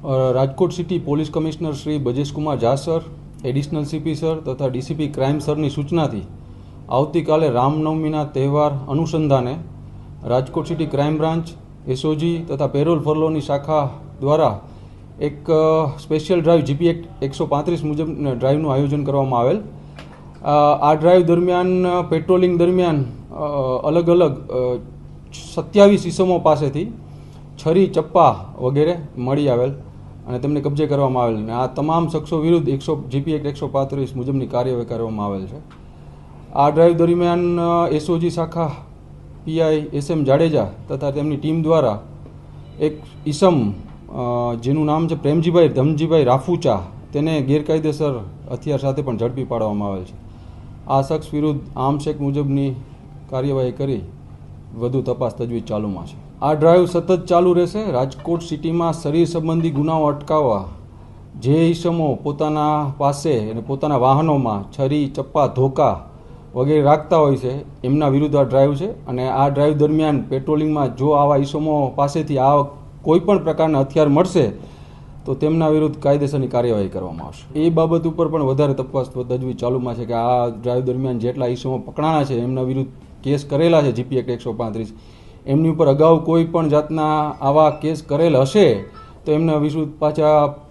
Rajkot city police commissioner Shri Brajeshkumar Jha sir, additional CP sir તથા DCP crime સરની સૂચનાથી આવતીકાલે રામનવમીના તહેવાર અનુસંધાને Rajkot city crime branch, SOG તથા પેરોલ ફરલોની શાખા દ્વારા એક સ્પેશિયલ ડ્રાઈવ જીપી એક્ટ 135 મુજબ ડ્રાઈવનું આયોજન કરવામાં આવેલ. આ ડ્રાઈવ દરમિયાન પેટ્રોલિંગ દરમિયાન અલગ અલગ 27 ઇસમો પાસેથી છરી, ચપ્પા વગેરે મળી આવેલ અને તેમને કબજે કરવામાં આવેલ અને આ તમામ શખ્સો વિરુદ્ધ જીપી એક્ટ 135 મુજબની કાર્યવાહી કરવામાં આવેલ છે. આ ડ્રાઈવ દરમિયાન એસઓજી શાખા પીઆઈ એસએમ જાડેજા તથા તેમની ટીમ દ્વારા એક ઈસમ જેનું નામ છે પ્રેમજીભાઈ ધમજીભાઈ રાફુચા, તેને ગેરકાયદેસર હથિયાર સાથે પણ ઝડપી પાડવામાં આવેલ છે. આ શખ્સ વિરુદ્ધ આર્મ્સ એક્ટ મુજબની કાર્યવાહી કરી વધુ તપાસ તજવીજ ચાલુમાં છે. આ ડ્રાઈવ સતત ચાલુ રહેશે. રાજકોટ સિટીમાં શરીર સંબંધી ગુનાઓ અટકાવવા જે ઈસમો પોતાના પાસે અને પોતાના વાહનોમાં છરી, ચપ્પા, ધોકા વગેરે રાખતા હોય છે એમના વિરુદ્ધ આ ડ્રાઈવ છે અને આ ડ્રાઈવ દરમિયાન પેટ્રોલિંગમાં જો આવા ઈસમો પાસેથી આ કોઈ પણ પ્રકારના હથિયાર મળશે તો તેમના વિરુદ્ધ કાયદેસરની કાર્યવાહી કરવામાં આવશે. એ બાબત ઉપર પણ વધારે તપાસ તજવીજ ચાલુમાં છે કે આ ડ્રાઈવ દરમિયાન જેટલા ઈસમો પકડાણા છે એમના વિરુદ્ધ કેસ કરેલા છે જીપી એક્ટ 135, એમની ઉપર અગાઉ કોઈ પણ જાતના આવા કેસ કરેલ હશે તો એમના વિરુદ્ધ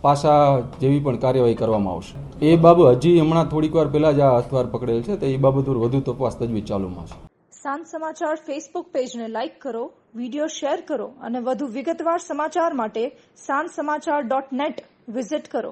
પાછા જેવી પણ કાર્યવાહી કરવામાં આવશે. એ બાબત હજી હમણાં થોડીક વાર પહેલા જ આ હથિયાર પકડેલ છે તો એ બાબત પર વધુ તપાસ તજવીજ ચાલુમાં છે. સાંજ સમાચાર ફેસબુક પેજને લાઇક કરો, વિડીયો શેર કરો અને વધુ વિગતવાર સમાચાર માટે sanssamachar.net વિઝિટ કરો.